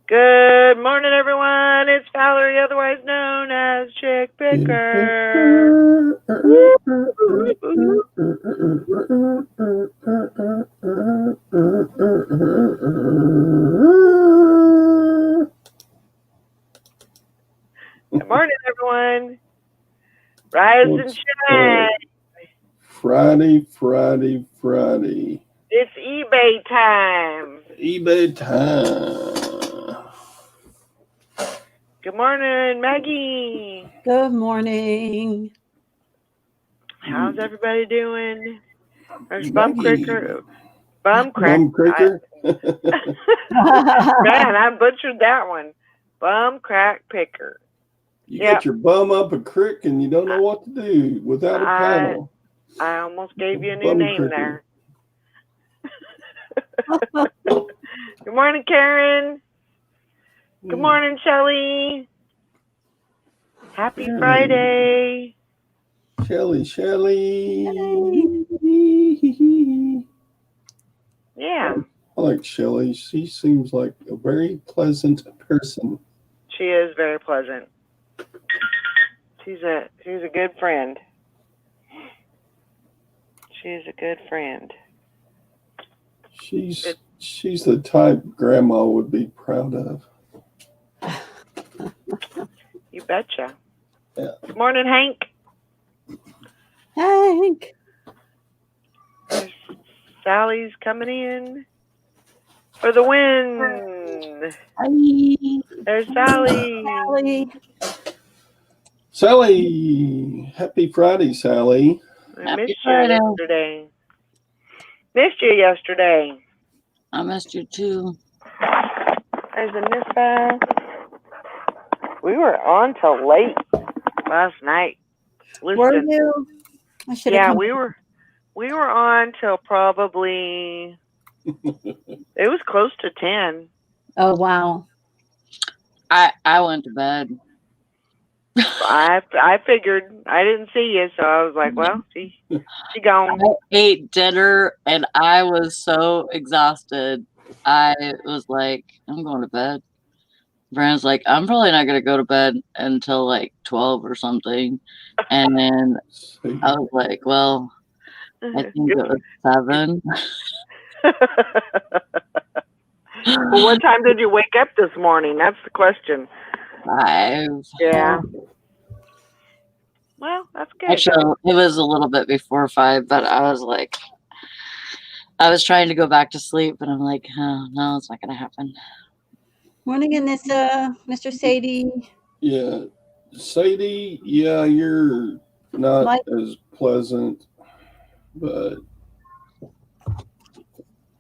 Good morning, everyone. It's Valerie, otherwise known as Chick Picker. Good morning, everyone. Rise and shine. Friday. It's eBay time. eBay time. Good morning, Maggie. Good morning. How's everybody doing? There's Maggie. Bum Cracker. Man, I butchered that one. Bum crack picker. You get your bum up a crick and you don't know what to do without a paddle. I almost gave you a new name there. Good morning, Karen. Good morning, Shelly. Happy Friday. Shelly. Yeah. I like Shelly. She seems like a very pleasant person. She is very pleasant. She's a good friend. She's a good friend. She's the type Grandma would be proud of. You betcha. Yeah. Good morning, Hank. Hank. Sally's coming in for the win. Hi. There's Sally. Sally. Happy Friday, Sally. I missed you yesterday. Missed you yesterday. I missed you too. There's Anissa. We were on till late last night. Were you? I should have. Yeah, we were on till probably it was close to 10. Oh wow. I went to bed. I figured I didn't see you, so I was like, well, she gone. I ate dinner and I was so exhausted. I was like, I'm going to bed. Brandon's like, I'm probably not going to go to bed until like 12 or something. And then I was like, well, I think it was 7. Well, what time did you wake up this morning? That's the question. 5. Yeah. Well, that's good. Actually, it was a little bit before 5, but I was like, I was trying to go back to sleep, but I'm like, oh, no, it's not going to happen. Morning, Anissa. Mr. Sadie. Yeah. Sadie, yeah, you're not as pleasant, but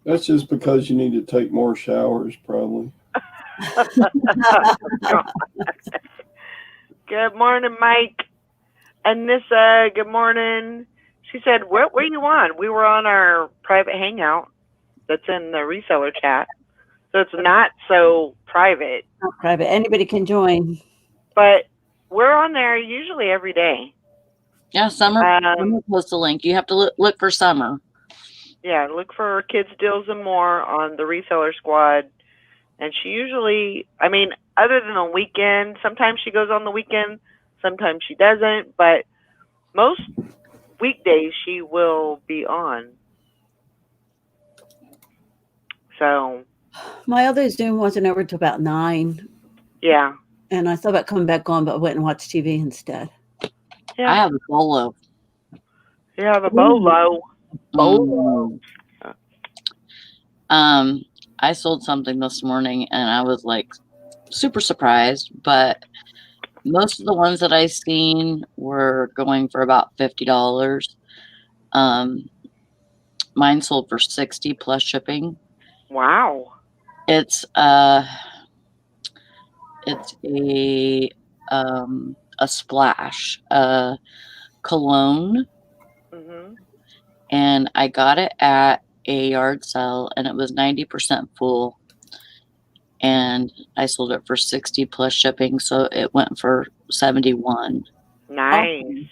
that's just because you need to take more showers, probably. Good morning, Mike. Anissa, good morning. She said, what were you on? We were on our private hangout that's in the reseller chat. So it's not so private. Not private. Anybody can join. But we're on there usually every day. Yeah, Summer post a link. You have to look for Summer. Yeah, look for Kids Deals and More on the Reseller Squad. And she usually, I mean, other than on weekend, sometimes she goes on the weekend, sometimes she doesn't, but most weekdays she will be on. So my other Zoom wasn't over till about 9. Yeah. And I thought about coming back on, but I went and watched TV instead. Yeah. I have a bolo. You have a bolo. Bolo. I sold something this morning and I was like super surprised, but most of the ones that I seen were going for about $50. Mine sold for $60 plus shipping. Wow. It's a splash, cologne. Mm-hmm. And I got it at a yard sale and it was 90% full. And I sold it for $60 plus shipping, so it went for $71. Nice.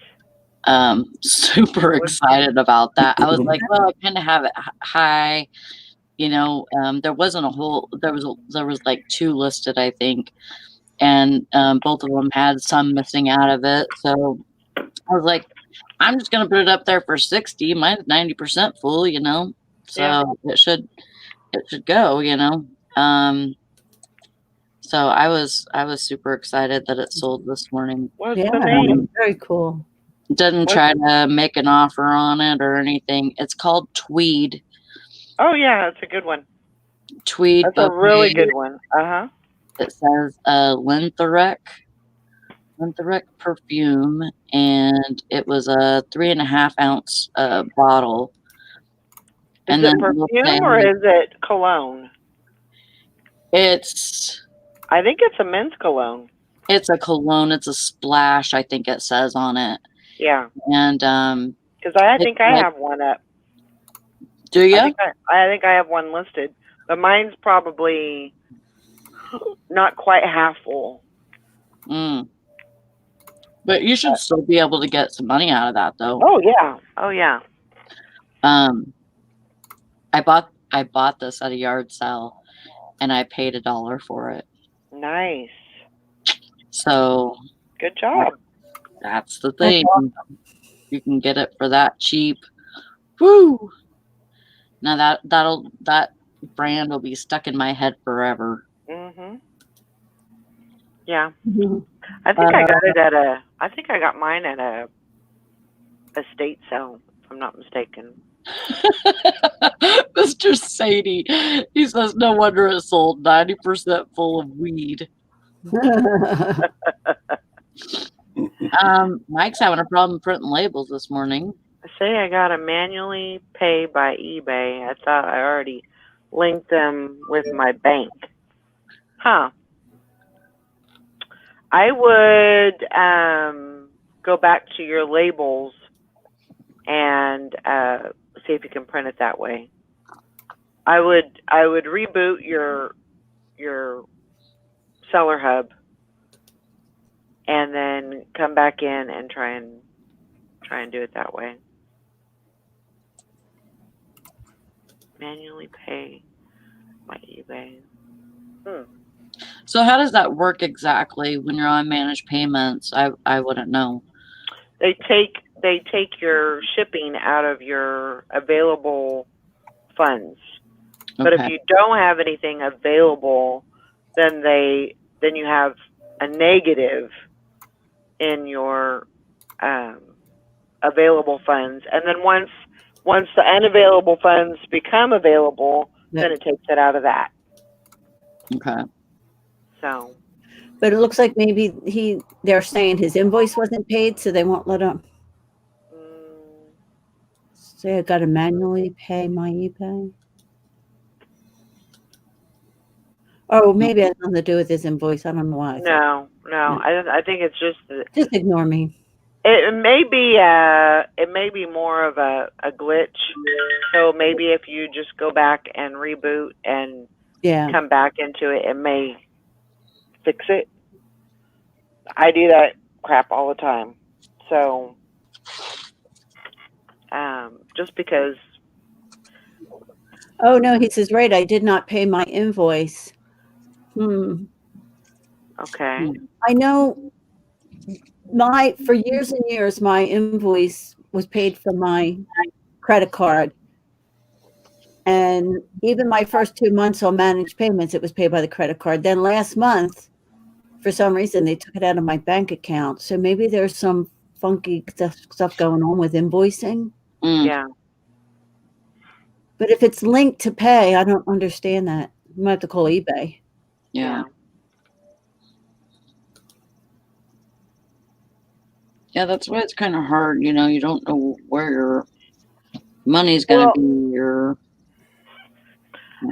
Super excited about that. I was like, well, I kind of have it high, there wasn't a whole. There was like 2 listed, I think, and both of them had some missing out of it. So I was like, I'm just gonna put it up there for 60. Mine's 90% full, so Yeah. it should go, So I was super excited that it sold this morning. What's Yeah, the name? very cool. Didn't try to make an offer on it or anything. It's called Tweed. Oh yeah, that's a good one. Tweed That's a really Bouquet. good one. Uh-huh. It says Linthorek perfume, and it was a 3.5 ounce bottle. Is it perfume or is it cologne? I think it's a men's cologne. It's a cologne. It's a splash, I think it says on it. Yeah. And because I think I have one up. Do you? I think I have one listed, but mine's probably not quite half full. But you should still be able to get some money out of that, though. Oh yeah. Oh yeah. I bought this at a yard sale, and I paid $1 for it. Nice. So good job. That's the thing. You can get it for that cheap. Woo! Now that brand will be stuck in my head forever. Mhm. Yeah. I think I got it I think I got mine at a estate sale, if I'm not mistaken. Mr. Sadie, he says, no wonder it sold 90% full of weed. Mike's having a problem printing labels this morning. I say I got to manually pay by eBay. I thought I already linked them with my bank. Huh. I would go back to your labels and see if you can print it that way. I would reboot your Seller Hub and then come back in and try and do it that way. Manually pay my eBay. So how does that work exactly when you're on managed payments? I wouldn't know. They take your shipping out of your available funds. But if you don't have anything available, then you have a negative in your available funds. And then once the unavailable funds become available, then it takes it out of that. Okay. So. But it looks like maybe they're saying his invoice wasn't paid, so they won't let him. Say I got to manually pay my eBay. Oh, maybe it has nothing to do with his invoice. I don't know why. No. I think it's just ignore me. It may be more of a glitch. So maybe if you just go back and reboot and come back into it, it may fix it. I do that crap all the time. So just because. Oh no, he says, right, I did not pay my invoice. Okay. I know for years and years, my invoice was paid from my credit card. And even my first 2 months on managed payments, it was paid by the credit card. Then last month, for some reason, they took it out of my bank account. So maybe there's some funky stuff going on with invoicing. Yeah. But if it's linked to pay, I don't understand that. You might have to call eBay. Yeah. Yeah, that's why it's kind of hard. You don't know where your money's going to be.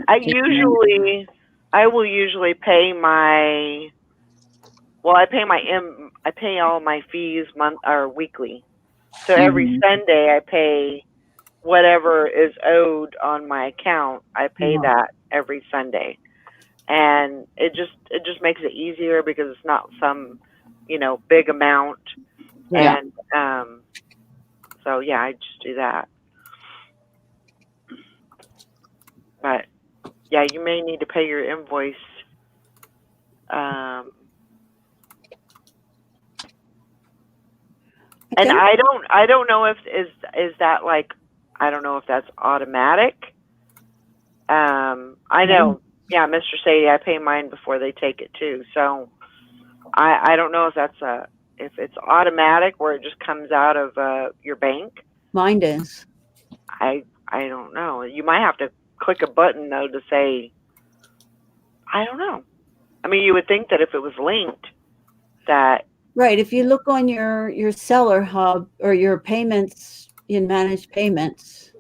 I will usually pay I pay all my fees weekly. So every Sunday I pay whatever is owed on my account. I pay that every Sunday. And it just makes it easier because it's not some, big amount. Yeah. And so yeah, I just do that. But yeah, you may need to pay your invoice. And I don't know if is that like, I don't know if that's automatic. I know, yeah, Mr. Sadie, I pay mine before they take it too. So I don't know if that's if it's automatic where it just comes out of your bank. Mine is. I don't know. You might have to click a button though to say, I don't know. I mean, you would think that if it was linked, that Right. If you look on your seller hub or your payments in managed payments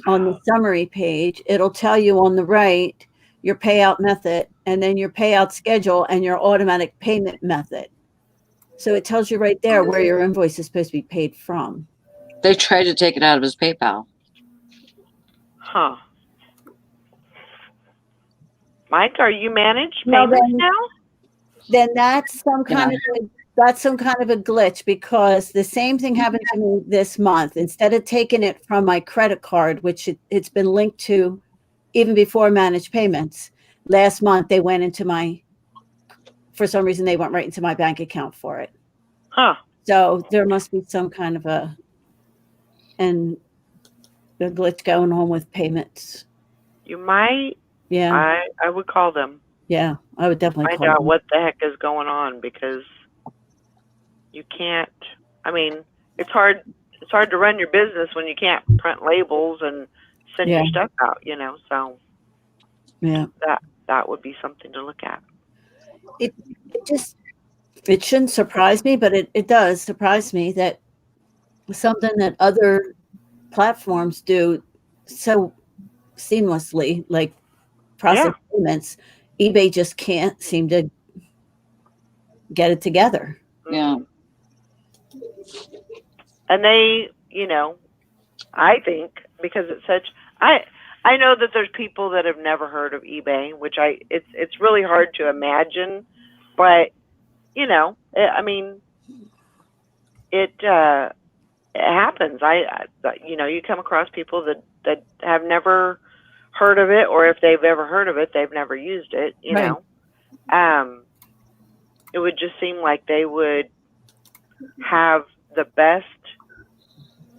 on the summary page, it'll tell you on the right your payout method and then your payout schedule and your automatic payment method. So it tells you right there where your invoice is supposed to be paid from. They tried to take it out of his PayPal. huh? Mike, are you managed No, payments then- now? Then that's some kind of a glitch, because the same thing happened to me this month. Instead of taking it from my credit card, which it's been linked to even before managed payments, last month they went into for some reason they went right into my bank account for it. Huh? So there must be some kind of a glitch going on with payments. You might. Yeah, I would call them. yeah, I would definitely Find call out them. what the heck is going on, because you can't. I mean, it's hard to run your business when you can't print labels and send your Yeah. stuff out. You know, so Yeah, that would be something to look at. it shouldn't surprise me, but it does surprise me that something that other platforms do so seamlessly, like process payments, eBay just can't seem to get it together. Yeah. And they, you know, I think because it's such, I know that there's people that have never heard of eBay, which it's really hard to imagine, but you know, I mean, it happens. You know, you come across people that have never heard of it, or if they've ever heard of it, they've never used it. You Right. know, it would just seem like they would have the best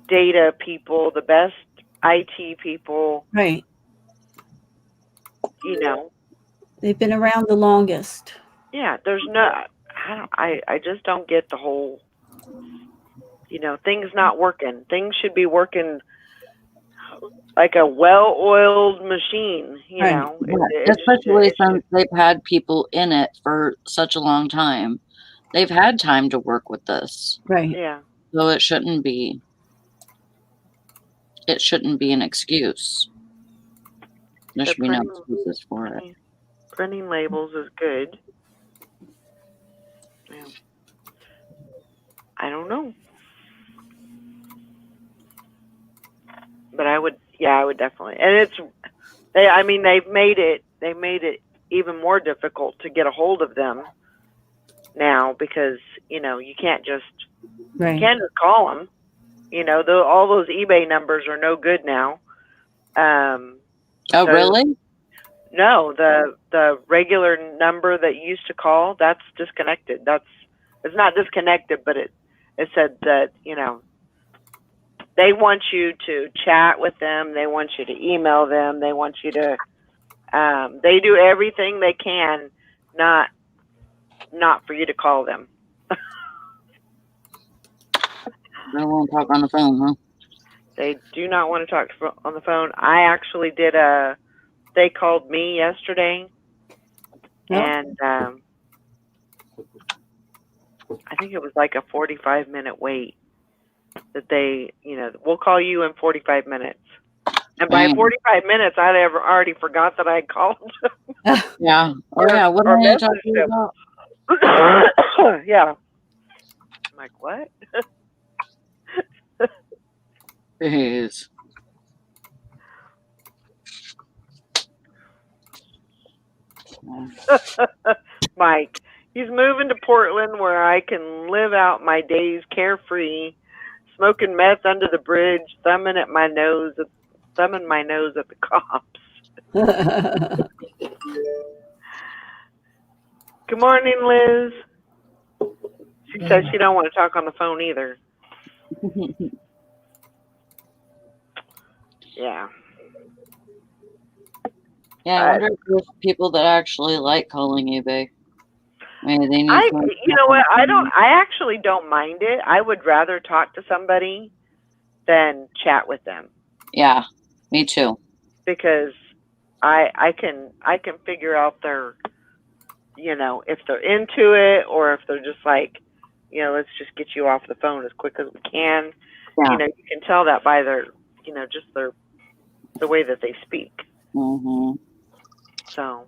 data people, the best IT people. Right. You know, They've been around the longest. yeah. There's no. I just don't get the whole. You know, things not working. Things should be working like a well-oiled machine. You Right. know, Especially since they've had people in it for such a long time. They've had time to work with this. Right. Yeah. So it shouldn't be an excuse. There should be no excuses for it. Printing labels is good. Yeah. I don't know. But I would definitely. And they've made it even more difficult to get a hold of them now, because, you know, you can't just call them. You know, all those eBay numbers are no good now. Oh, really? No, the regular number that you used to call, that's disconnected. It's not disconnected, but it said that, you know, they want you to chat with them, they want you to email them, they want you to they do everything they can not for you to call them. They don't want to talk on the phone, huh? They do not want to talk on the phone. I actually did they called me yesterday, and I think it was like a 45-minute wait that they, you know, we'll call you in 45 minutes. And by 45 minutes, I'd already forgot that I had called. Yeah. Oh, yeah. What am I going to talk to you about? Yeah. I'm like, what? Jeez. Mike, he's moving to Portland where I can live out my days carefree, smoking meth under the bridge, thumbing my nose at the cops. Good morning, Liz. She says she don't want to talk on the phone either. Yeah. Yeah, I wonder if there's people that actually like calling eBay. Maybe they need someone. You know what? I actually don't mind it. I would rather talk to somebody than chat with them Yeah, me too. because I can figure out their, if they're into it or if they're just like, let's just get you off the phone as quick as we can. Yeah. You can tell that by their, just the way that they speak. Mm-hmm. So.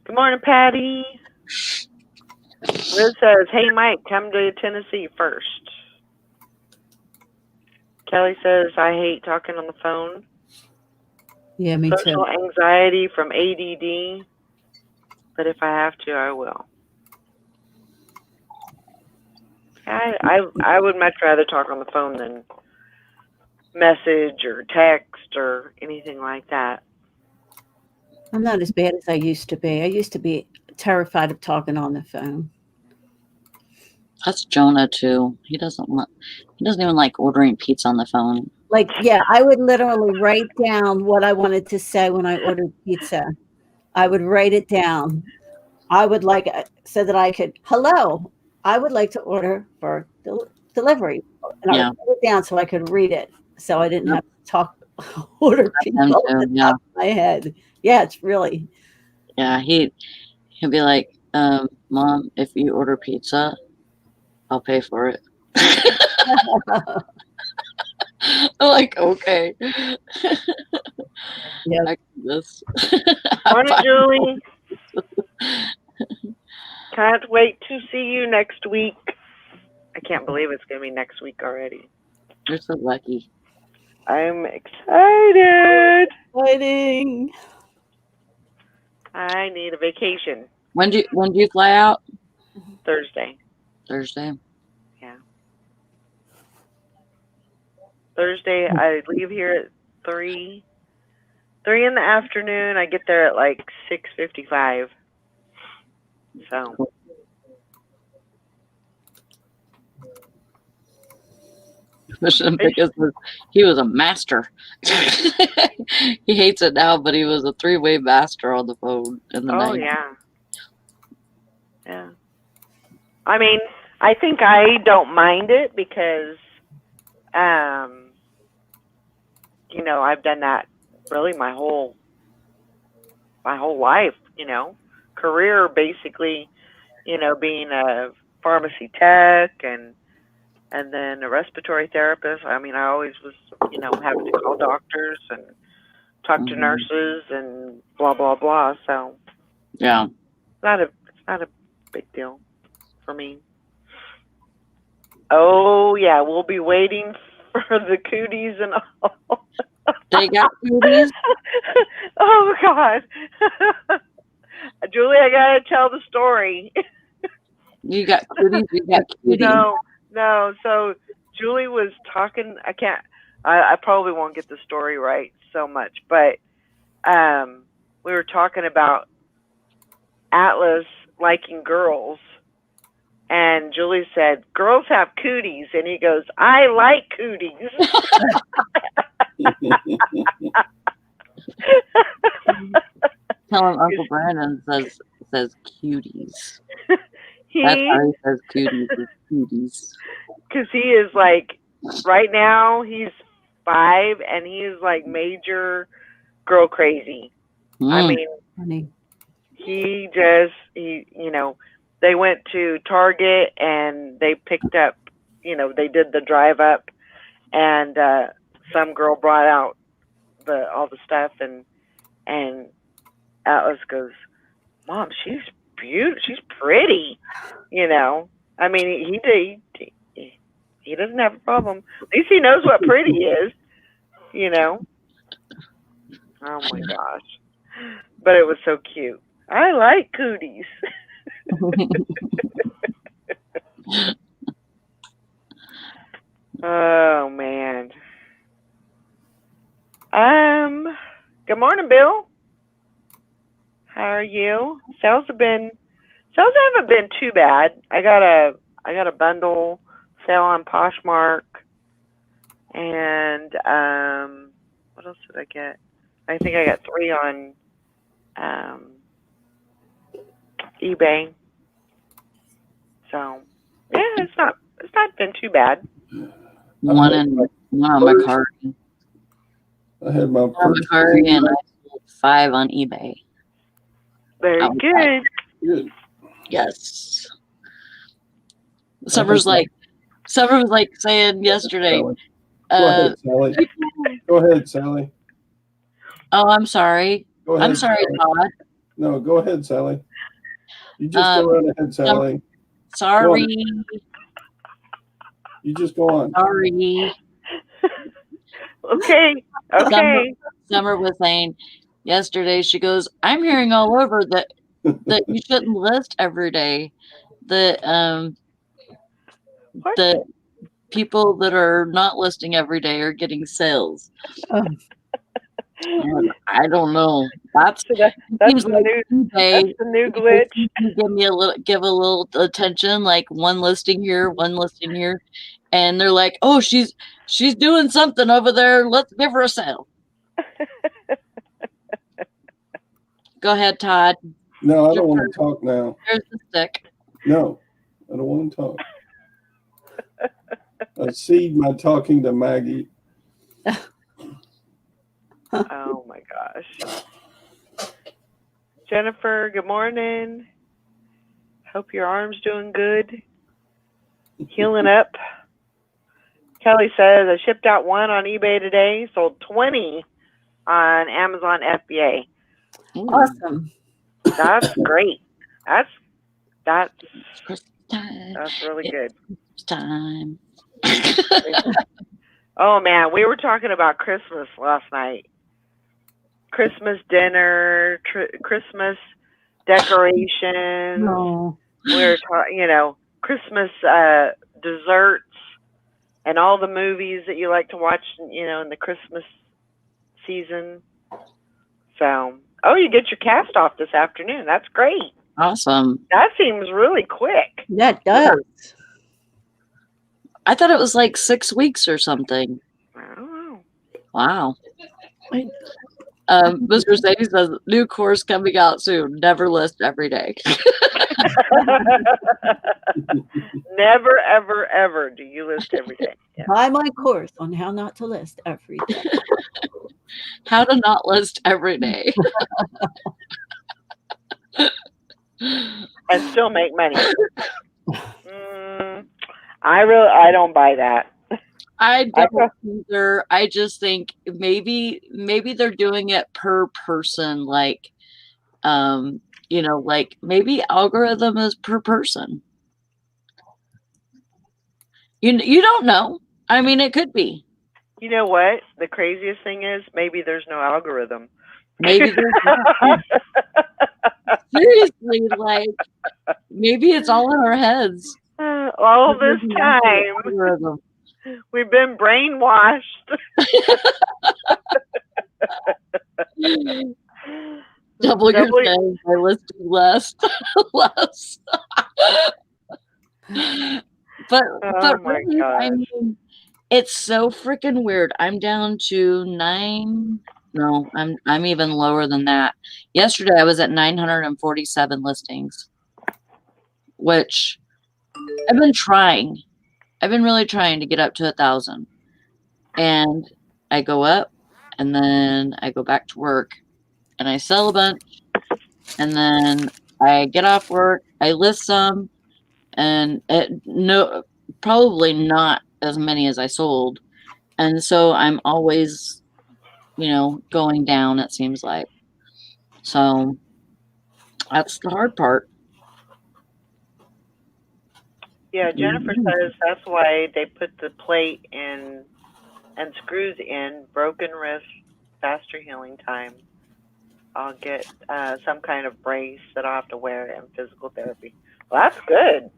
Good morning, Patty. Liz says, hey, Mike, come to Tennessee first. Kelly says, I hate talking on the phone. Yeah, me Social too. anxiety from ADD, but if I have to, I will. I would much rather talk on the phone than message or text or anything like that. I'm not as bad as I used to be. I used to be terrified of talking on the phone. That's Jonah too. He doesn't even like ordering pizza on the phone. Like, yeah, I would literally write down what I wanted to say when I ordered pizza. I would write it down. I would like so that I could, hello, I would like to order for delivery. And I would write it down so I could read it. So I didn't have to order pizza off the top of my head. Yeah, it's really. Yeah, he'll be like, Mom, if you order pizza, I'll pay for it. I'm like, okay. Yeah. I can do this. Morning, Julie. Can't wait to see you next week. I can't believe it's going to be next week already. You're so lucky. I'm excited. Exciting. I need a vacation. When do you fly out? Thursday. Thursday. Yeah. Thursday, I leave here at 3 in the afternoon. I get there at like 6:55. So. Because he was a master. He hates it now, but he was a 3-way master on the phone in the night. Oh, yeah. Yeah. I mean, I think I don't mind it because, I've done that really my whole life, career basically, being a pharmacy tech and then a respiratory therapist. I mean, I always was, having to call doctors and talk to nurses and blah, blah, blah. So yeah, it's not a big deal for me. Oh yeah, we'll be waiting for the cooties and all. They got cooties? Oh God. Julie, I gotta tell the story. You got cooties, you got cooties. No. So Julie was talking. I probably won't get the story right so much, but we were talking about Atlas liking girls, and Julie said, "Girls have cooties," and he goes, "I like cooties." Tell him Uncle Brandon says cuties. That's how he says cooties. Is cooties. Because he is like, right now he's 5 and he's like major girl crazy. I mean, funny. he they went to Target and they picked up, they did the drive up, and some girl brought out all the stuff, and Atlas goes, "Mom, she's beautiful. She's pretty." I mean, he doesn't have a problem. At least he knows what pretty is. Oh my gosh! But it was so cute. I like cooties. Oh man. Good morning, Bill. How are you? Sales haven't been too bad. I got a bundle sale on Poshmark, and what else did I get? I think I got 3 on eBay. So yeah, it's not been too bad. One on Mercari. I had my On first Mercari, and I sold 5 on eBay. Very Oh, good. good. Yes. Summer was like saying yesterday. Go ahead, Sally. Go ahead, Sally. Oh, I'm sorry. Go ahead, I'm sorry, Sally. Todd. No, go ahead, Sally. You just go right ahead, Sally. Sorry. You just go on. Sorry. Okay. Summer was saying yesterday, she goes, I'm hearing all over that you shouldn't list every day. The people that are not listing every day are getting sales. Oh. I don't know. That's the new glitch. Give a little attention, like one listing here, and they're like, oh, she's doing something over there. Let's give her a sale. Go ahead, Todd. No, I don't want to talk now. There's the stick. No, I don't want to talk. I cede my talking to Maggie. Oh my gosh. Jennifer, good morning. Hope your arm's doing good. Healing up. Kelly says, I shipped out 1 on eBay today, sold 20 on Amazon FBA. Awesome. That's great. That's Time. that's really good. Time. Oh man, we were talking about Christmas last night. Christmas dinner, Christmas decorations. No. We were talking, Christmas desserts and all the movies that you like to watch, in the Christmas season. So, you get your cast off this afternoon. That's great. Awesome. That seems really quick. That does. I thought it was like 6 weeks or something. I don't know. Wow. Mr. Sadie says, new course coming out soon. Never list every day. Never, ever, ever do you list every day. Yeah. Buy my course on how not to list every day. How to not list every day. And still make money. I don't buy that. I don't either. I just think maybe they're doing it per person, like maybe algorithm is per person. You don't know. I mean, it could be. You know what? The craziest thing is maybe there's no algorithm. Maybe there's not. Seriously, like maybe it's all in our heads. All this time we've been brainwashed. Double your thing by listing less. But my really, gosh. I mean, it's so freaking weird. I'm down to 9. No, I'm even lower than that. Yesterday I was at 947 listings, which I've been trying. I've been really trying to get up to 1,000. And I go up and then I go back to work and I sell a bunch and then I get off work, I list some, and probably not as many as I sold. And so I'm always, going down, it seems like. So that's the hard part. Yeah, Jennifer says that's why they put the plate in and screws in. Broken wrist, faster healing time. I'll get some kind of brace that I'll have to wear in physical therapy. Well, that's good.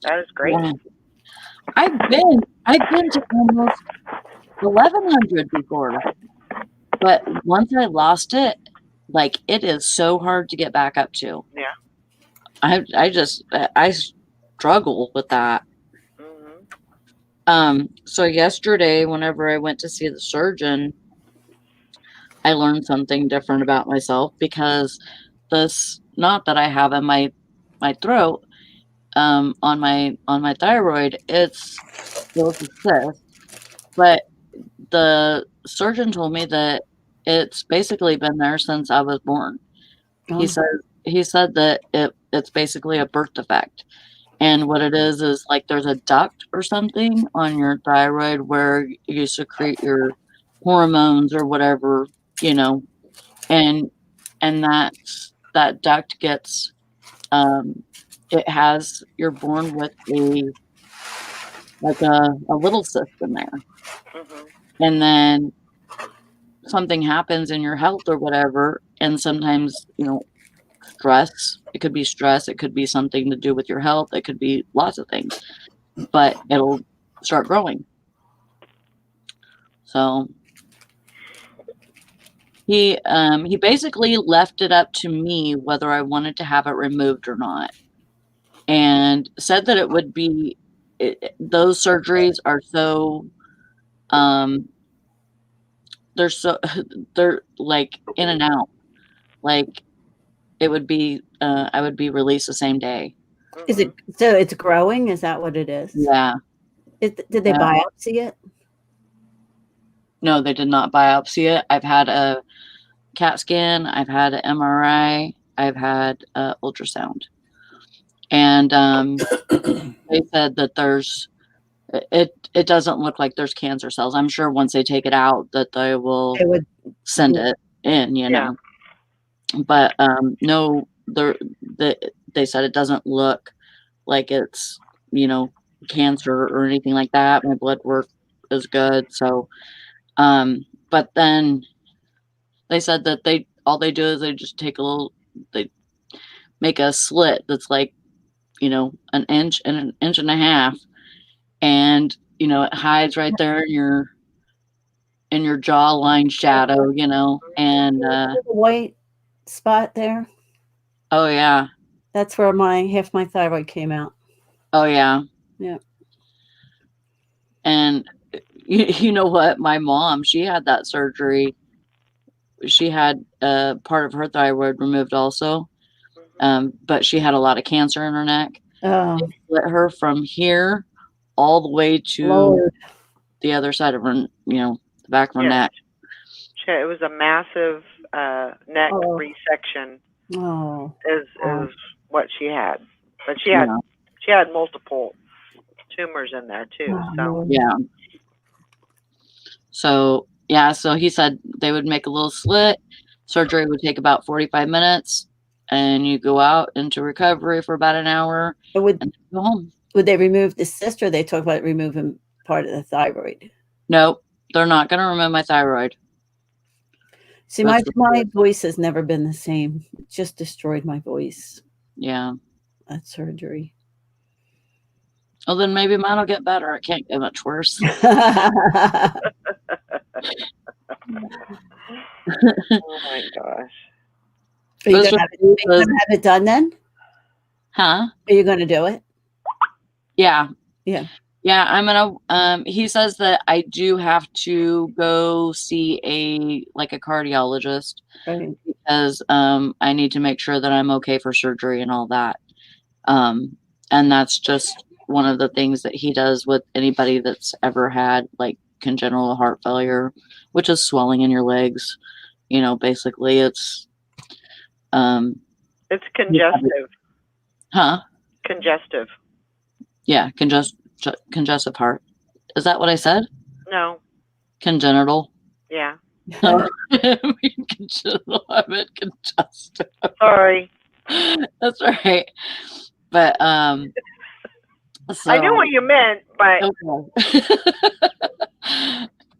That is great. Yeah. I've been to almost 1100 before, but once I lost it, like it is so hard to get back up to. Yeah. I struggle with that. Mm-hmm. So yesterday, whenever I went to see the surgeon, I learned something different about myself because this knot that I have in my throat, on my thyroid, it's a cyst, but the surgeon told me that it's basically been there since I was born. Oh. He said that it's basically a birth defect. And what it is like there's a duct or something on your thyroid where you secrete your hormones or whatever, you know, and that duct gets you're born with a little cyst in there. Mm-hmm. And then something happens in your health or whatever, and sometimes, you know, stress, it could be stress, it could be something to do with your health, it could be lots of things, but it'll start growing. So he basically left it up to me whether I wanted to have it removed or not, and said that it would be those surgeries are so they're like in and out, like it would be I would be released the same day. Is it so? It's growing. Is that what it is? Yeah. Did they biopsy it? No, they did not biopsy it. I've had a CAT scan. I've had an MRI. I've had ultrasound, and they said that it doesn't look like there's cancer cells. I'm sure once they take it out that they would send it in, you know. But no, they said it doesn't look like it's, you know, cancer or anything like that. My blood work is good. So, but then they said that all they do is they just take they make a slit that's like, you know, an inch and a half. And, you know, it hides right there in your jawline shadow, you know, and the white spot there. Oh yeah. That's where half my thyroid came out. Oh yeah. Yeah. And you know what? My mom, she had that surgery. She had part of her thyroid removed also. But she had a lot of cancer in her neck. Oh. They split her from here all the way to the other side of her, you know, the back of her neck. It was a massive neck resection. Oh. Is what she had. But she had multiple tumors in there too. So yeah. So he said they would make a little slit. Surgery would take about 45 minutes, and you go out into recovery for about an hour and go home. Would they remove the cyst, or they talk about removing part of the thyroid? Nope, they're not going to remove my thyroid. See, my voice has never been the same. It just destroyed my voice. Yeah. That surgery. Well, then maybe mine will get better. It can't get much worse. Oh my gosh. Are you going to have it done then? Huh? Are you going to do it? Yeah. Yeah. Yeah, I'm gonna he says that I do have to go see a cardiologist, right, because I need to make sure that I'm okay for surgery and all that. And that's just one of the things that he does with anybody that's ever had like congenital heart failure, which is swelling in your legs. You know, basically it's congestive. Huh? Congestive. Yeah, congestive heart. Is that what I said? No. Congenital. Yeah. I meant congenital. I meant congestive. Sorry. That's right. But so, I knew what you meant, but okay.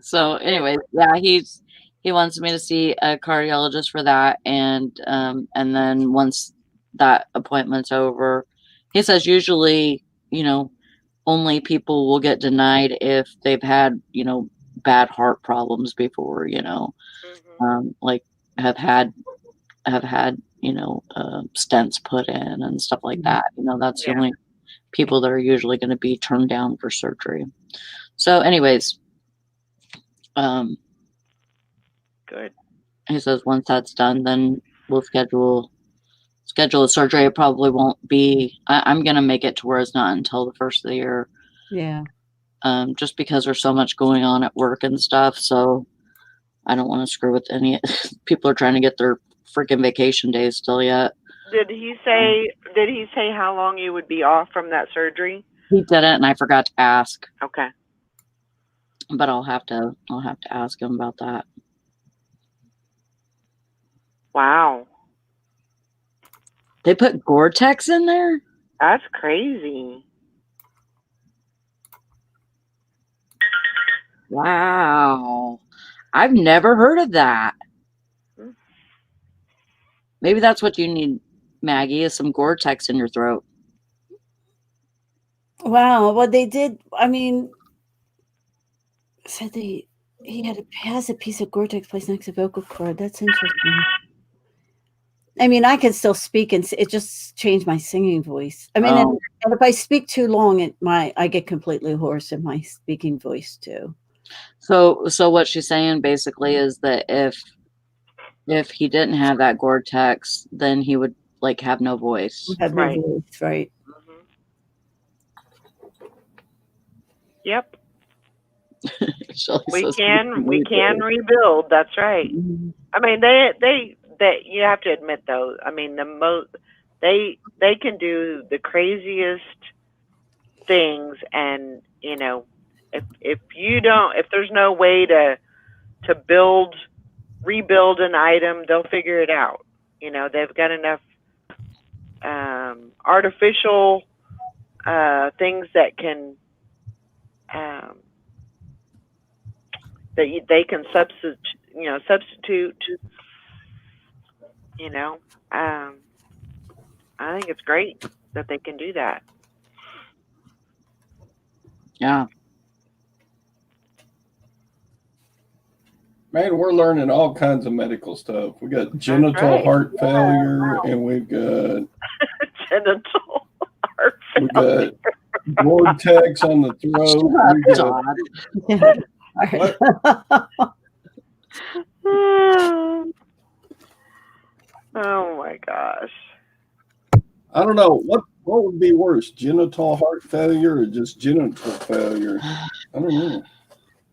So anyway, yeah, he wants me to see a cardiologist for that, and then once that appointment's over, he says usually, you know, only people will get denied if they've had, bad heart problems before, like have had stents put in and stuff like that. That's the Yeah. only people that are usually going to be turned down for surgery. So anyways, Good. he says once that's done, then we'll schedule a surgery. It probably won't be, I'm going to make it to where it's not until the first of the year. Yeah. Just because there's so much going on at work and stuff. So I don't want to screw with any, people are trying to get their freaking vacation days still yet. Did he say how long you would be off from that surgery? He didn't, and I forgot to ask. Okay. But I'll have to ask him about that. Wow. They put Gore-Tex in there? That's crazy. Wow. I've never heard of that. Maybe that's what you need, Maggie, is some Gore-Tex in your throat. Wow. Well, they did. I mean, said he has a piece of Gore-Tex placed next to vocal cord. That's interesting. I mean, I can still speak, and it just changed my singing voice. I mean, and if I speak too long, I get completely hoarse in my speaking voice too. So what she's saying basically is that if he didn't have that Gore-Tex, then he would like have no voice. Have no voice, right? Mm-hmm. Yep. We can rebuild. That's right. Mm-hmm. I mean, they you have to admit though. I mean, they can do the craziest things, and if there's no way to rebuild an item, they'll figure it out. They've got enough artificial things that can they can substitute. I think it's great that they can do that. Yeah. Man, we're learning all kinds of medical stuff. We got genital heart failure, and we've got genital heart failure. We got Gore-Tex on the throat. Oh my gosh. I don't know. What would be worse, genital heart failure or just genital failure? I don't know.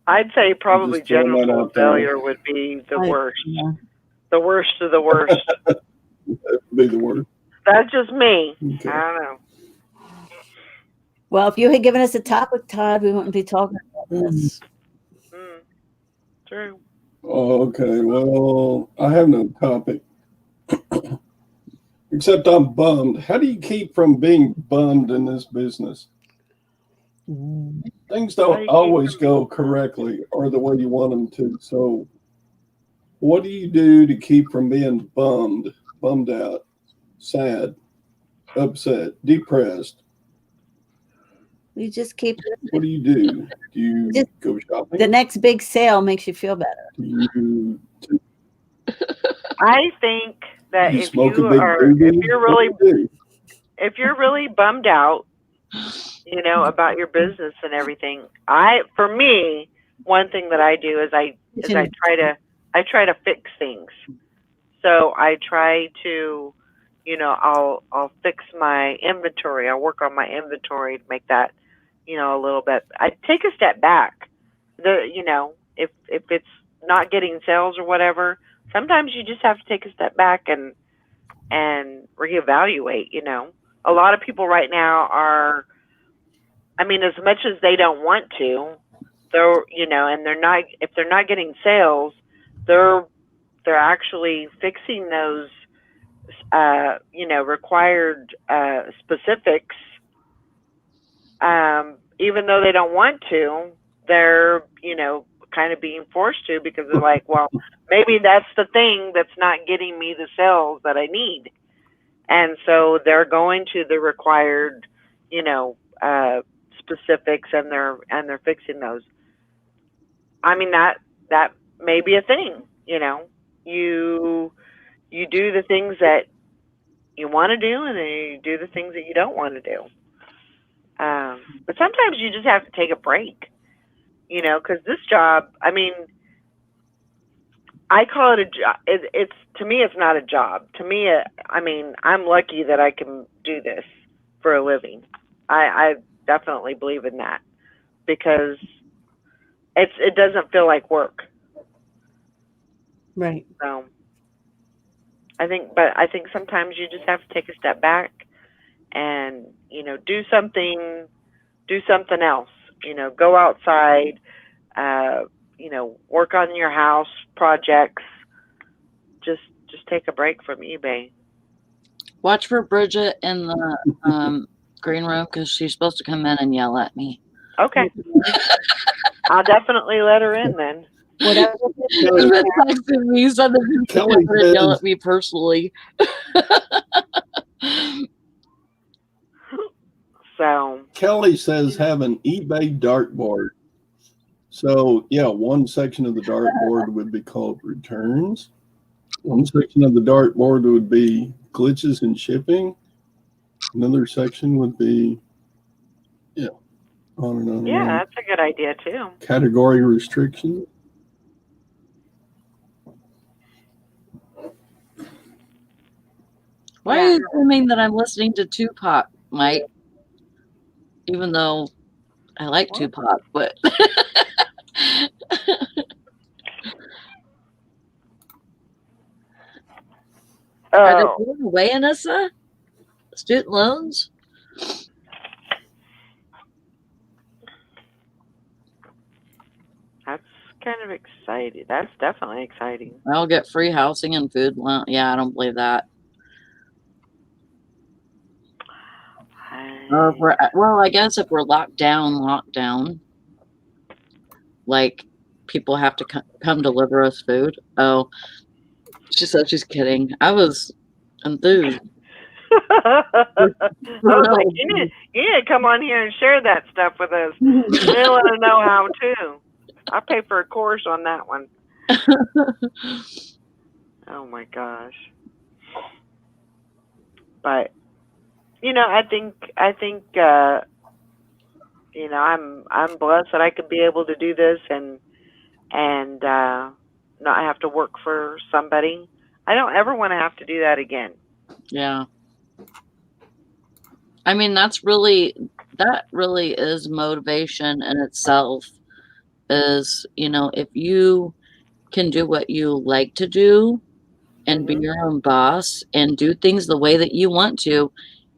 I'd say probably genital failure would be the worst. Yeah. The worst of the worst. That would be the worst. That's just me. Okay. I don't know. Well, if you had given us a topic, Todd, we wouldn't be talking about this. True. Okay. Well, I have no topic. Except I'm bummed. How do you keep from being bummed in this business? Things don't always go correctly or the way you want them to. So what do you do to keep from being bummed out, sad, upset, depressed? You just keep. What do you do? Do you go shopping? The next big sale makes you feel better. I think that if you're really bummed out, about your business and everything, for me, one thing that I do is I try to fix things. So I try to, I'll fix my inventory. I'll work on my inventory to make that, a little bit. I take a step back. If it's not getting sales or whatever, sometimes you just have to take a step back and reevaluate. A lot of people right now are, as much as they don't want to, they're, and if they're not getting sales, they're actually fixing those, required specifics. Even though they don't want to, they're, kind of being forced to, because they're like, well, maybe that's the thing that's not getting me the sales that I need. And so they're going to the required, specifics and they're fixing those. I mean, that may be a thing, you know. You do the things that you want to do, and then you do the things that you don't want to do. But sometimes you just have to take a break, you know, because this job, I mean, I call it a job. It's to me, it's not a job. To me, I mean, I'm lucky that I can do this for a living. I definitely believe in that because it doesn't feel like work. Right. So I think sometimes you just have to take a step back and, you know, do something else, you know, go outside, you know, work on your house projects, just take a break from eBay. Watch for Bridget in the green room because she's supposed to come in and yell at me. Okay. I'll definitely let her in then. Whatever. She's been texting me, so that Kelly she's yell says- at me personally. So Kelly says have an eBay dartboard. So yeah, one section of the dartboard would be called returns. One section of the dartboard would be glitches in shipping. Another section would be, yeah, on and on. and yeah, on. that's a good idea too. Category restrictions. Why are you assuming that I'm listening to Tupac, Mike? Even though I like Tupac, but are they Oh, going away, Anissa? Student loans? that's kind of exciting. That's definitely exciting. I'll get free housing and food. Well, yeah, I don't believe that. Or if well, I guess if we're locked down, like people have to come deliver us food. Oh, she said she's kidding. I was enthused. I was like, you need to come on here and share that stuff with us. We'll let her know how to. I'll pay for a course on that one. Oh my gosh. But you know, I think you know, I'm blessed that I could be able to do this and not have to work for somebody. I don't ever want to have to do that again. Yeah. I mean, that really is motivation in itself. Is, you know, if you can do what you like to do and be your own boss and do things the way that you want to,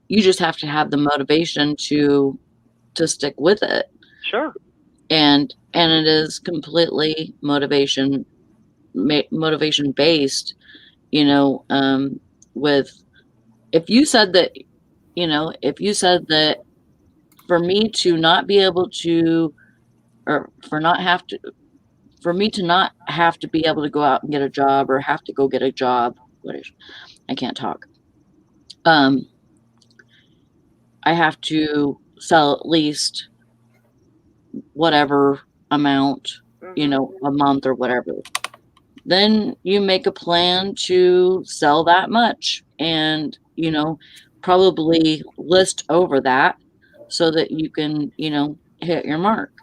you just have to have the motivation to stick with it. Sure. And it is completely motivation based, you know, with, if you said that for me to not be able to, or for me to not have to be able to go out and get a job or have to go get a job, I can't talk. I have to sell at least whatever amount, you know, a month or whatever. Then you make a plan to sell that much and, you know, probably list over that so that you can, you know, hit your mark.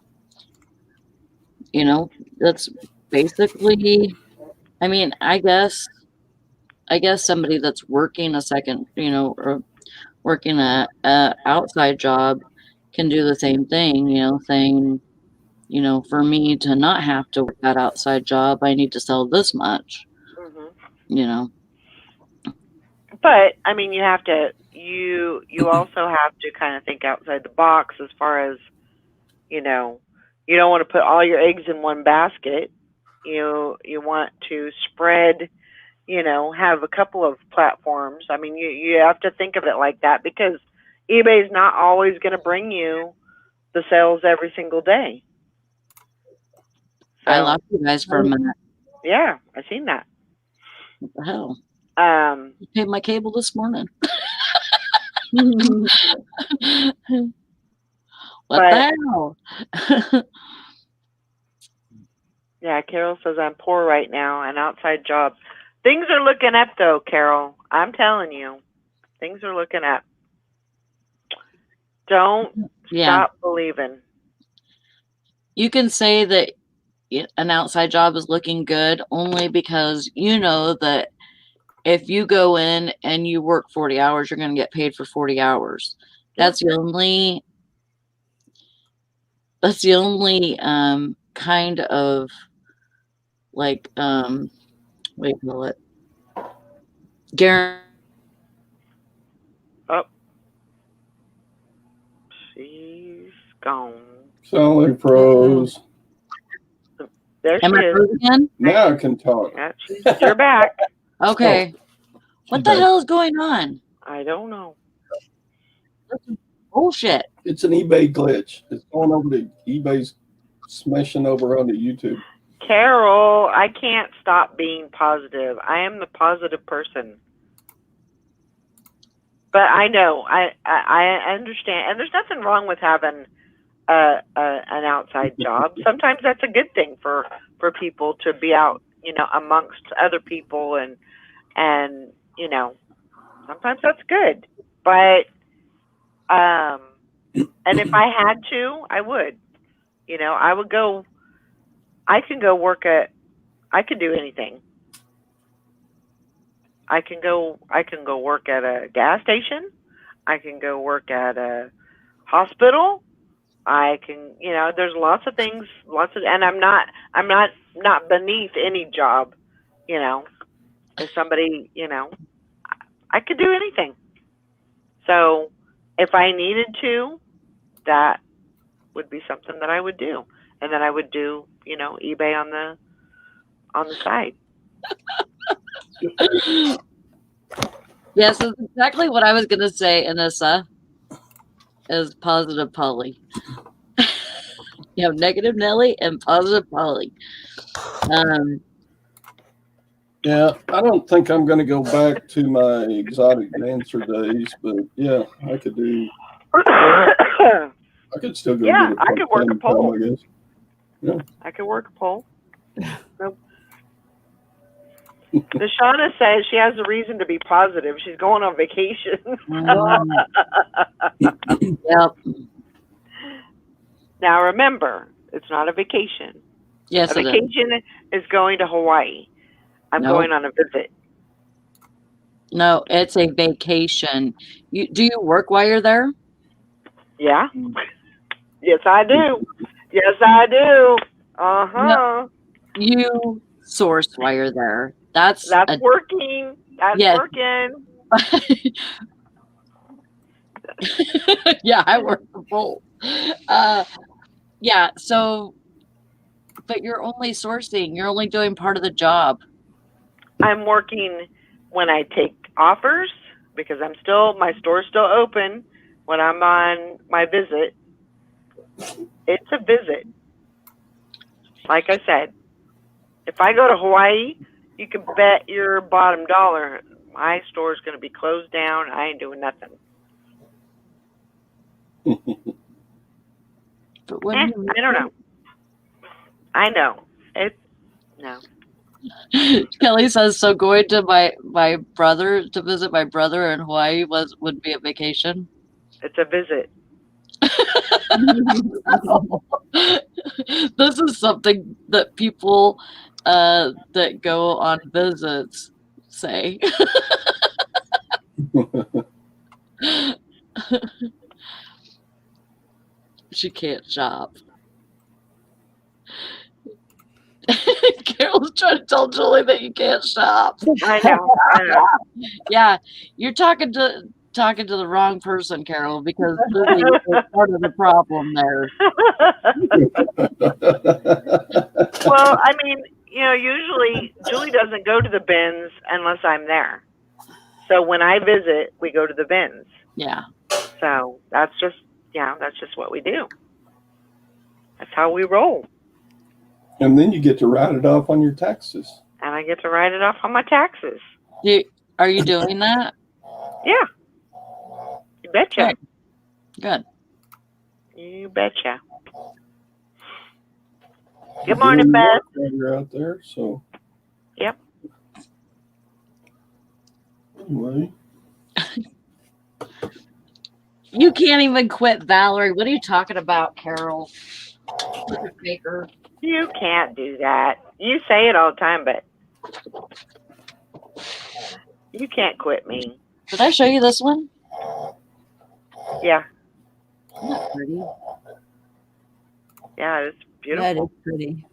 You know, that's basically, I mean, I guess somebody that's working a second, you know, or working a outside job can do the same thing, you know, saying, you know, for me to not have to work that outside job, I need to sell this much, you know. But I mean, you have to, you also have to kind of think outside the box as far as, you know, you don't want to put all your eggs in one basket. You want to spread, you know, have a couple of platforms. I mean, you have to think of it like that because eBay is not always going to bring you the sales every single day. So, I lost you guys for a minute. Yeah, I seen that. What the hell? I paid my cable this morning. What the hell? Yeah, Carol says I'm poor right now, an outside job. Things are looking up though, Carol. I'm telling you, things are looking up. Don't Yeah. stop believing. You can say that an outside job is looking good only because you know that if you go in and you work 40 hours, you're going to get paid for 40 hours. That's the only kind of like what do you call it? Guarantee. Oh, she's gone. Sound like froze. There she Am I is. frozen again? Now I can talk. Yeah, you're back. Okay. What the back. hell is going on? I don't know. Bullshit. It's an eBay glitch. It's going over to eBay's smashing over onto YouTube. Carol, I can't stop being positive. I am the positive person. But I know, I understand, and there's nothing wrong with having an outside job. Sometimes that's a good thing for people to be out, amongst other people, and sometimes that's good. But and if I had to, I would. I would go. I can go work at. I could do anything. I can go work at a gas station. I can go work at a hospital. I can, there's lots of things, and I'm not beneath any job, if somebody, I could do anything. So if I needed to, that would be something that I would do. And then I would do, eBay on the side. Yes, that's exactly what I was going to say, Anissa, is positive Polly. You have negative Nelly and positive Polly. Yeah, I don't think I'm going to go back to my exotic dancer days, but yeah, I could do. I could still go. Yeah, get I could work a pole. I guess. Yeah. I could work a pole. Nope. Deshauna says she has a reason to be positive. She's going on vacation. Yep. Now remember, it's not a vacation. Yes, a vacation is going to Hawaii. I'm going on a visit. No, it's a vacation. Do you work while you're there? Yeah. Yes, I do. Yes, I do. Uh-huh. No, you source while you're there. That's working. That's working. Yeah, I work for both. Yeah, so, but you're only sourcing. You're only doing part of the job. I'm working when I take offers because my store's still open when I'm on my visit. It's a visit. Like I said, if I go to Hawaii, you can bet your bottom dollar my store's going to be closed down. I ain't doing nothing. But I don't know. I know. No. Kelly says, so going to my brother to visit my brother in Hawaii would be a vacation. It's a visit. This is something that people that go on visits say. She can't shop. Carol's trying to tell Julie that you can't shop. I know. Yeah, you're talking to the wrong person, Carol, because Julie is part of the problem there. Well, I mean, usually Julie doesn't go to the bins unless I'm there. So when I visit, we go to the bins. Yeah. So that's just what we do. That's how we roll. And then you get to write it off on your taxes. And I get to write it off on my taxes. Are you doing that? Yeah. You betcha. Good. You betcha. Good morning, Doing Beth. work while you're out there, so. Yep. Anyway, You can't even quit, Valerie. What are you talking about, Carol? Baker. You can't do that. You say it all the time, but you can't quit me. Did I show you this one? Yeah. Isn't that pretty? Yeah, it's beautiful. That is pretty.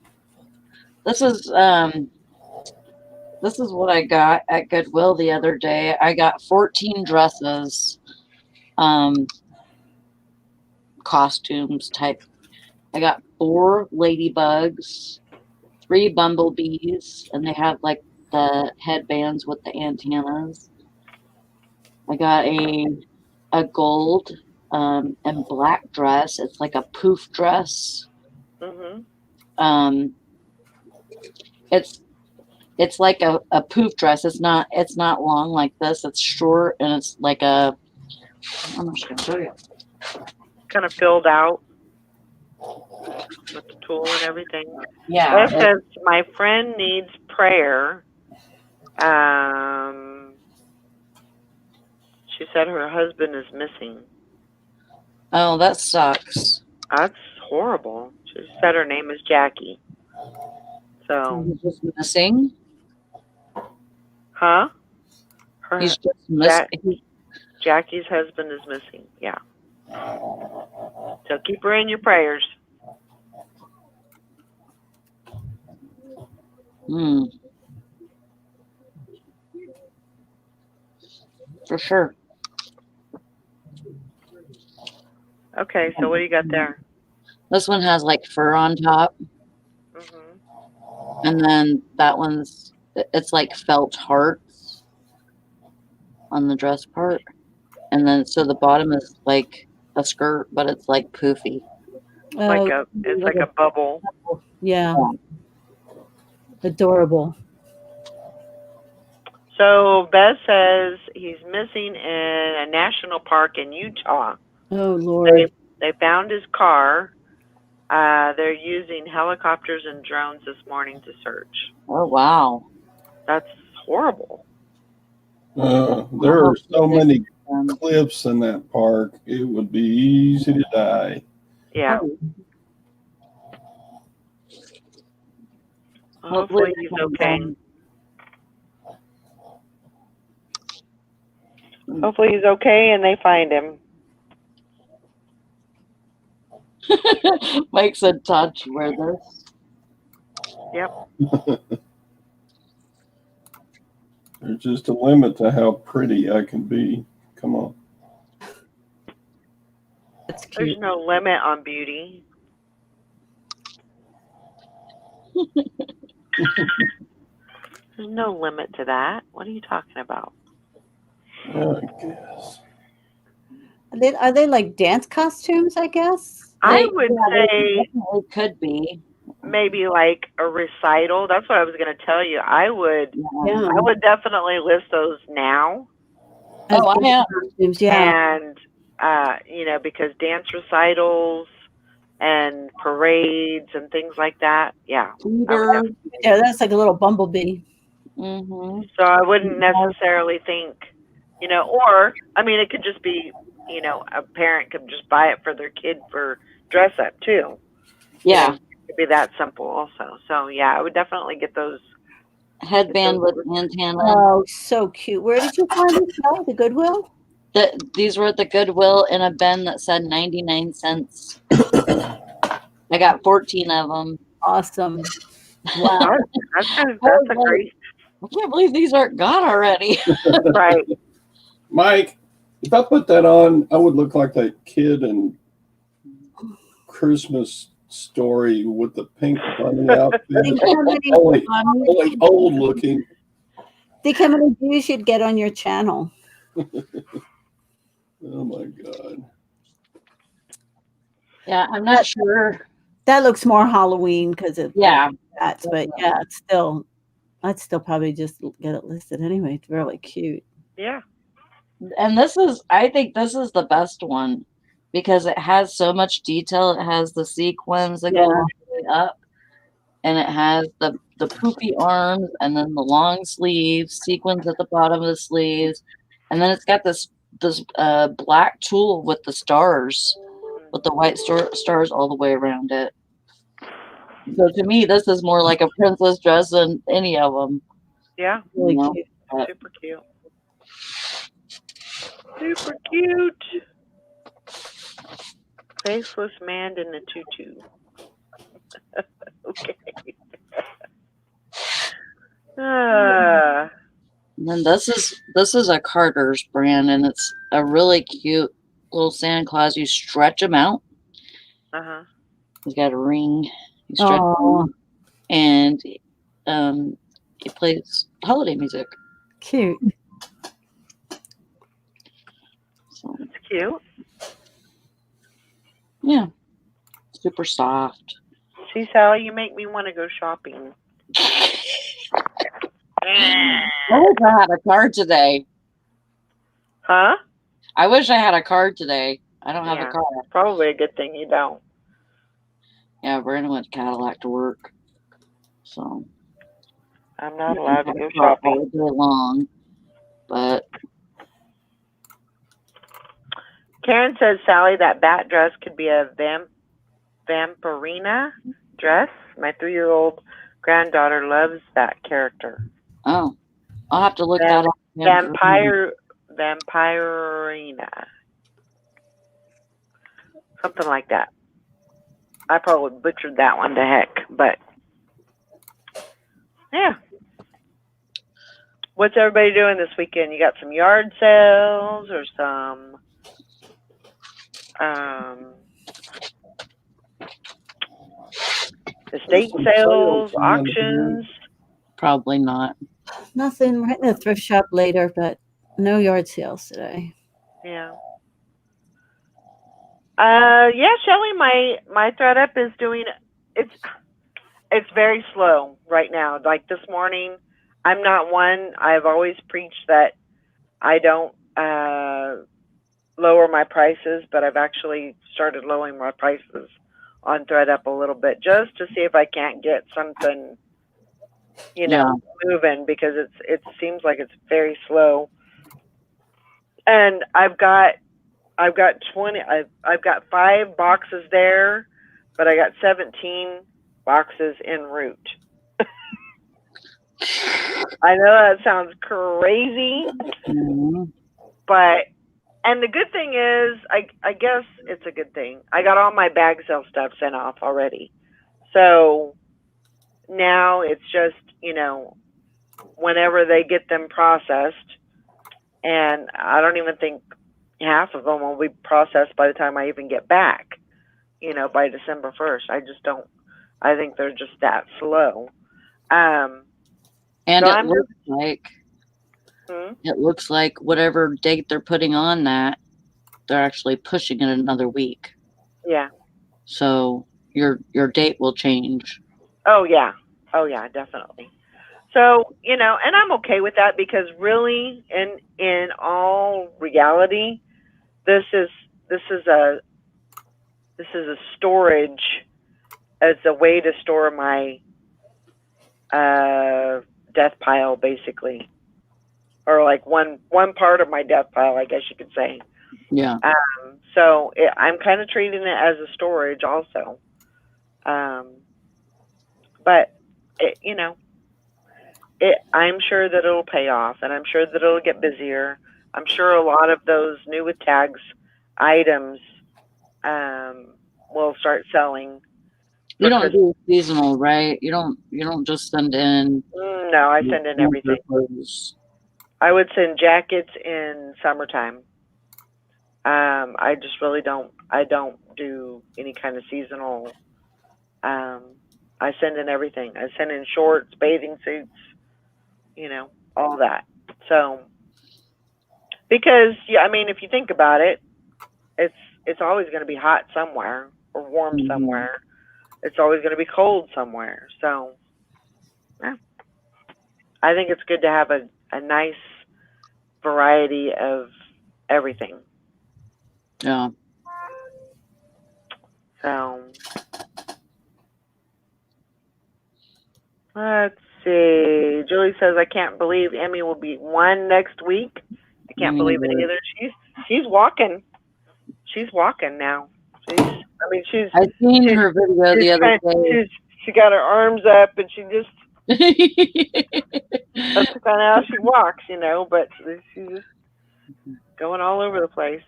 This is what I got at Goodwill the other day. I got 14 dresses, costumes type. I got 4 ladybugs, 3 bumblebees, and they have like the headbands with the antennas. I got a gold and black dress. It's like a poof dress. Mm-hmm. It's like a poof dress. It's not long like this. It's short and it's like I'm just gonna show you. Kind of filled out with the tulle and everything. Yeah. Beth says my friend needs prayer. She said her husband is missing. Oh, that sucks. That's horrible. She said her name is Jackie. So, He's just missing. huh? Her, He's just missing. Jackie's husband is missing. Yeah. So keep her in your prayers. Hmm. For sure. Okay, so what do you got there? This one has like fur on top, Mm-hmm. and then that it's like felt hearts on the dress part, and then so the bottom is like a skirt, but it's like poofy. It's like a bubble. Yeah. Adorable. So Beth says he's missing in a national park in Utah. Oh Lord. They found his car. They're using helicopters and drones this morning to search. Oh wow. That's horrible. there are so many cliffs in that park. It would be easy to die. Yeah. Hopefully he's okay. Hopefully he's okay and they find him. Mike said, "Touch wear this." Yep. There's just a limit to how pretty I can be. Come on. That's There's cute. no limit on beauty. There's no limit to that. What are you talking about? I guess. Are they like dance costumes, I guess? I would say It could be. maybe like a recital. That's what I was going to tell you. I would definitely list those now. Oh, I am. Costumes, yeah. And because dance recitals and parades and things like that. Yeah. Peter. Yeah, that's like a little bumblebee. Mm-hmm. So I wouldn't necessarily think, or I mean, it could just be, a parent could just buy it for their kid for dress up too. Yeah. It could be that simple also. So yeah, I would definitely get those. Headband with antenna. Oh, so cute. Where did you find this? The Goodwill? These were at the Goodwill in a bin that said 99 cents. I got 14 of them. Awesome. Wow. That's a great. I can't believe these aren't gone already. Right. Mike, if I put that on, I would look like that kid in Christmas Story with the pink bunny outfit. only old looking. Think how many views you'd get on your channel. Oh my God. Yeah, I'm not sure. That looks more Halloween because of Yeah. that, but yeah, I'd still probably just get it listed anyway. It's really cute. Yeah. And I think this is the best one. because it has so much detail. It has the sequins that go all the way up, and it has the poopy arms, and then the long sleeves, sequins at the bottom of the sleeves, and then it's got this black tulle with the stars, with the white stars all the way around it. So to me, this is more like a princess dress than any of them. Yeah, Really You know? cute. super cute. Super cute. Faceless man in a tutu. Okay. And then this is a Carter's brand, and it's a really cute little Santa Claus. You stretch him out. Uh-huh. He's got a ring. You stretch Oh, him, and he plays holiday music. cute. So It's cute. yeah, super soft. See, Sally, you make me want to go shopping. I wish I had a card today. Huh? I wish I had a card today. I don't have Yeah. a card. Probably a good thing you don't. Yeah, Brandon went to Cadillac to work, so I'm not allowed to go all shopping. day long. But Karen says, Sally, that bat dress could be a Vampirina dress. My 3-year-old granddaughter loves that character. oh, I'll have to look that up. Vampirina. Something like that. I probably butchered that one to heck, but yeah. What's everybody doing this weekend? You got some yard sales or some estate Some sales, sales around auctions? Probably not. Nothing. We're hitting the thrift shop later, but no yard sales today. Yeah. Yeah, Shelly, my ThreadUp is doing it's very slow right now. Like this morning, I'm not one. I've always preached that I don't lower my prices, but I've actually started lowering my prices on ThreadUp a little bit just to see if I can't get something, moving, because it seems like it's very slow. And I've got 20. I've got 5 boxes there, but I got 17 boxes en route. I know that sounds crazy, but and the good thing is, I guess it's a good thing. I got all my bag sale stuff sent off already, so now it's just whenever they get them processed, and I don't even think half of them will be processed by the time I even get back, by December 1st. I just don't, I think they're just that slow. And So it looks like whatever date they're putting on that, they're actually pushing it another week. Yeah. So your date will change. Oh yeah, definitely. So, and I'm okay with that, because really, in all reality, this is a storage, as a way to store my death pile, basically, or like one part of my death pile, I guess you could say. Yeah. So I'm kind of treating it as a storage also. But I'm sure that it'll pay off, and I'm sure that it'll get busier. I'm sure a lot of those new with tags items will start selling. You don't do seasonal, right? You don't just send in. No, I send in everything. I would send jackets in summertime. I just really don't. I don't do any kind of seasonal. I send in everything. I send in shorts, bathing suits, all that. So, because if you think about it, it's always going to be hot somewhere or warm somewhere. It's always going to be cold somewhere. So, yeah. I think it's good to have a nice variety of everything. Yeah. So let's see. Julie says, I can't believe Emmy will be 1 next week. I can't believe it either. She's walking. She's walking now. She's I seen her video the other day. She got her arms up and she just that's kind of how she walks, you know, but she's just going all over the place.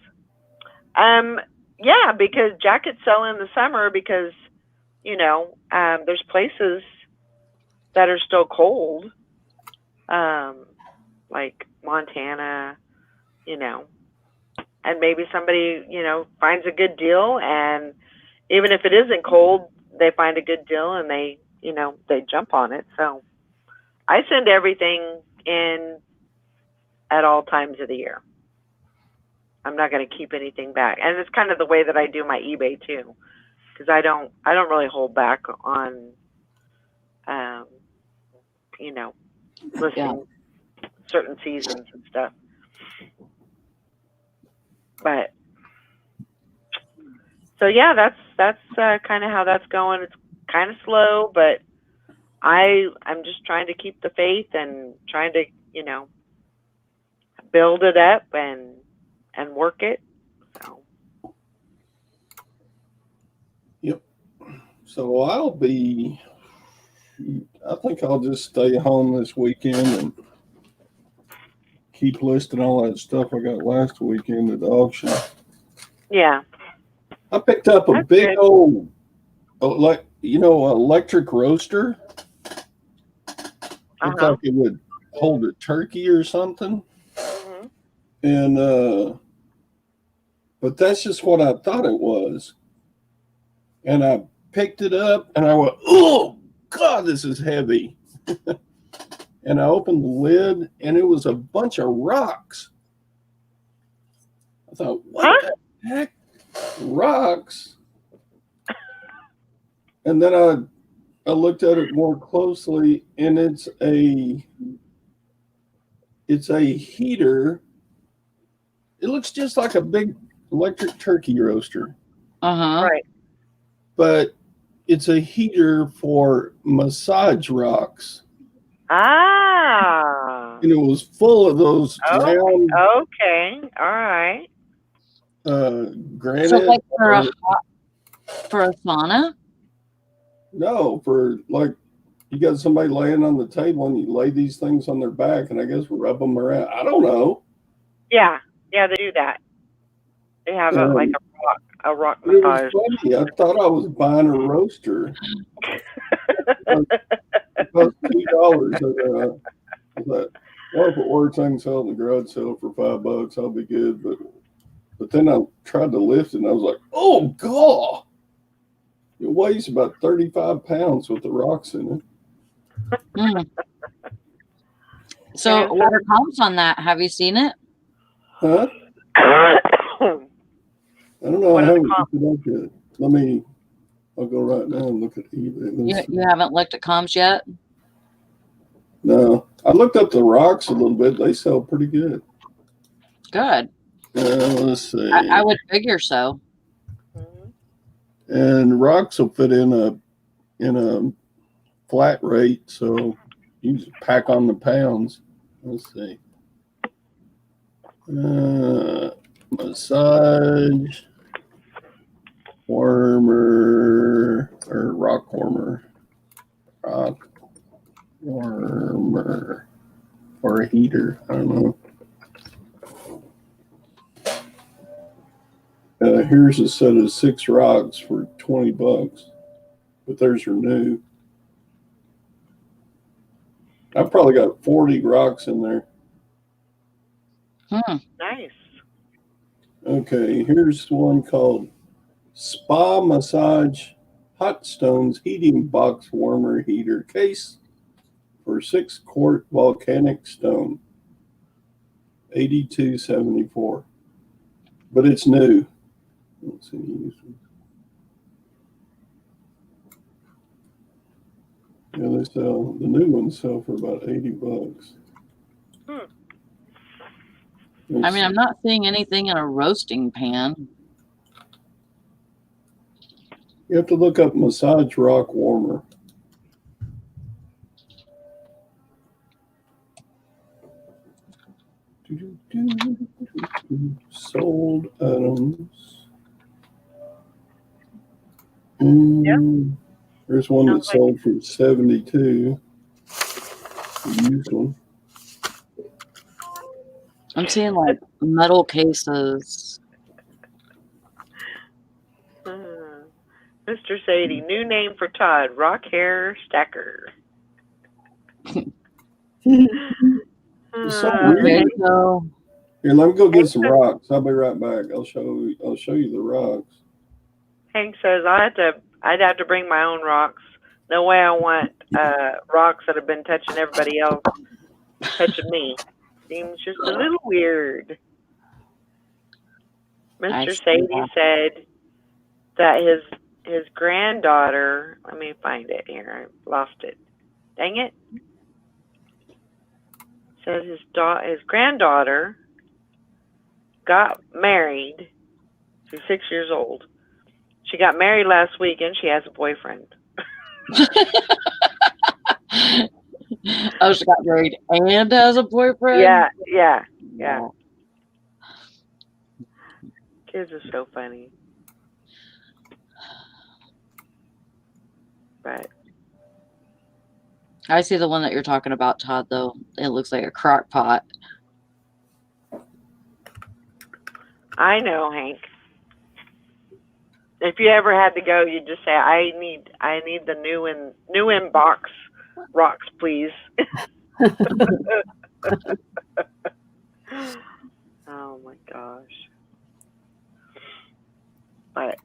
Yeah, because jackets sell in the summer because, you know, there's places that are still cold, like Montana, you know, and maybe somebody, you know, finds a good deal, and even if it isn't cold, they find a good deal and they, you know, they jump on it. So I send everything in at all times of the year. I'm not going to keep anything back. And it's kind of the way that I do my eBay too, because I don't really hold back on, you know, listing certain seasons and stuff. But so yeah, that's kind of how that's going. It's kind of slow, but I'm just trying to keep the faith and trying to, you know, build it up and work it. So. Yep. So I think I'll just stay home this weekend and keep listing all that stuff I got last weekend at the auction. Yeah. I picked up a big old, like, you know, electric roaster. I thought it would hold a turkey or something. Mm-hmm. And, but that's just what I thought it was. And I picked it up and I went, oh, God, this is heavy. And I opened the lid and it was a bunch of rocks. I thought, what the heck? Rocks? And then I looked at it more closely and it's a heater. It looks just like a big electric turkey roaster. Right. But it's a heater for massage rocks. Ah. And it was full of those round. Okay. All right. Granite. So like for a sauna? No, for like you got somebody laying on the table and you lay these things on their back and I guess rub them around. I don't know. Yeah, they do that. They have like a rock It massage. was funny. I thought I was buying a roaster. It cost $2. I thought, well, if it works, I can sell it in the garage sale for $5. I'll be good. But then I tried to lift it and I was like, oh God. It weighs about 35 pounds with the rocks in it. Mm. So what are comps on that? Have you seen it? Huh? I don't know. I haven't looked it up yet. I'll go right now and look at eBay. You haven't looked at comps yet? No. I looked up the rocks a little bit. They sell pretty good. Good. Let's see. I would figure so. And rocks will fit in a flat rate, so you just pack on the pounds. Let's see. Massage warmer or rock warmer. Rock warmer or a heater. I don't know. Here's a set of 6 rocks for $20, but theirs are new. I've probably got 40 rocks in there. Nice. Okay, here's one called Spa Massage Hot Stones Heating Box Warmer Heater Case for 6-quart volcanic stone. $82.74. But it's new. Let's see. Yeah, they sell the new ones sell for about $80. I mean, I'm not seeing anything in a roasting pan. You have to look up massage rock warmer. Sold items. There's one that sold for 72. Used one. I'm seeing like metal cases. Mr. Sadie, new name for Todd, Rock Hair Stacker. Okay, so Here, let me go get some rocks. I'll be right back. I'll show you the rocks. Hank says I'd have to bring my own rocks. No way I want rocks that have been touching everybody else touching me. Seems just a little weird. Mr. Sadie said that his granddaughter, let me find it here. I lost it. Dang it. Says his granddaughter got married. She's 6 years old. She got married last week and she has a boyfriend. Oh, she got married and has a boyfriend? Yeah. Kids are so funny. But I see the one that you're talking about, Todd, though. It looks like a crock pot. I know, Hank. If you ever had to go, you'd just say, I need the new in box rocks, please. Oh my gosh. But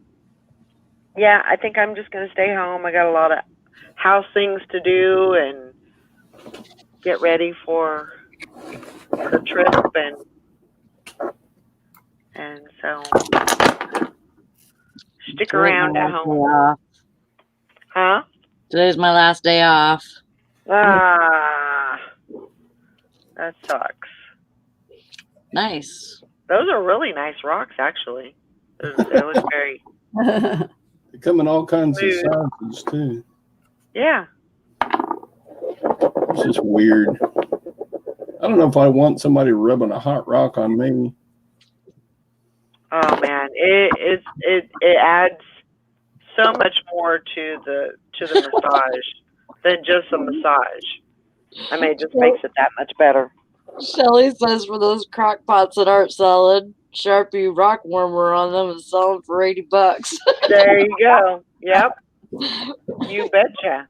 yeah, I think I'm just gonna stay home. I got a lot of house things to do and get ready for the trip and so stick around at home. Huh? Today's my last day off. Ah, that sucks. Nice. Those are really nice rocks, actually. They look very. They come in all kinds of sizes too. Yeah. It's just weird. I don't know if I want somebody rubbing a hot rock on me. Oh man, it adds so much more to the massage than just a massage. I mean, it just makes it that much better. Shelly says for those crock pots that aren't solid, Sharpie rock warmer on them is selling for $80. There you go. Yep. You betcha.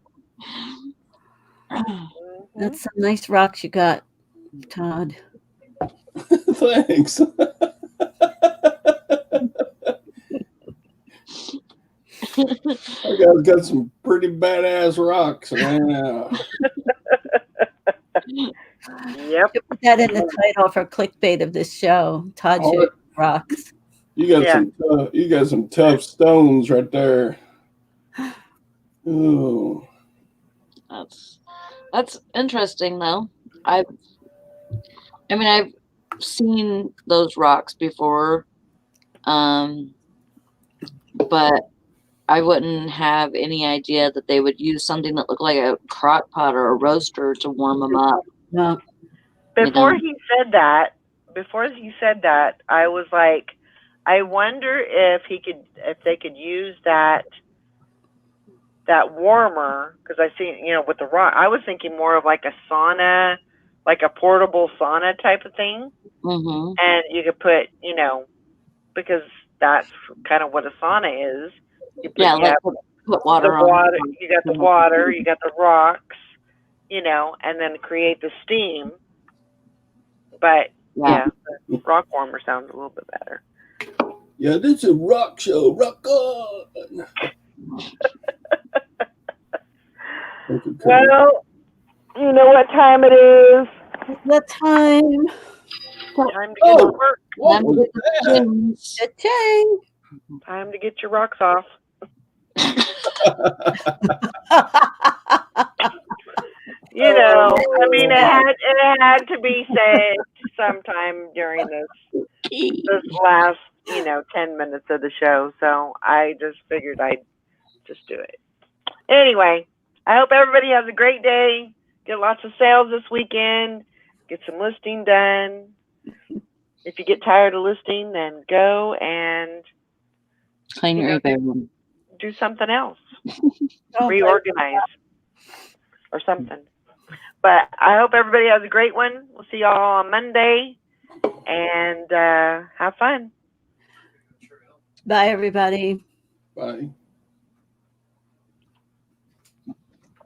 That's some nice rocks you got, Todd. Thanks. I got some pretty badass rocks. Yeah. Yep. Put that in the title for clickbait of this show. Todd rocks. You got some tough stones right there. Oh. That's interesting though. I've seen those rocks before, but I wouldn't have any idea that they would use something that looked like a crock pot or a roaster to warm them up. No. Before he said that, I was like, I wonder if they could use that warmer, because I see, with the rock, I was thinking more of like a sauna, like a portable sauna type of thing. Mm-hmm. And you could put, because that's kind of what a sauna is. Put water on. You got the water, you got the rocks, and then create the steam. But the rock warmer sounds a little bit better. Yeah, this is a rock show. Rock on. Well, you know what time it is? What time? Time to get to work. Cha-ching. Time to get your rocks off. I mean, it had to be said sometime during this last, 10 minutes of the show. So I just figured I'd Just do it. Anyway, I hope everybody has a great day. Get lots of sales this weekend. Get some listing done. If you get tired of listing, then go and Clean your eBay room. do something else. Don't Reorganize or something. But I hope everybody has a great one. We'll see y'all on Monday. And have fun. Bye, everybody. Bye.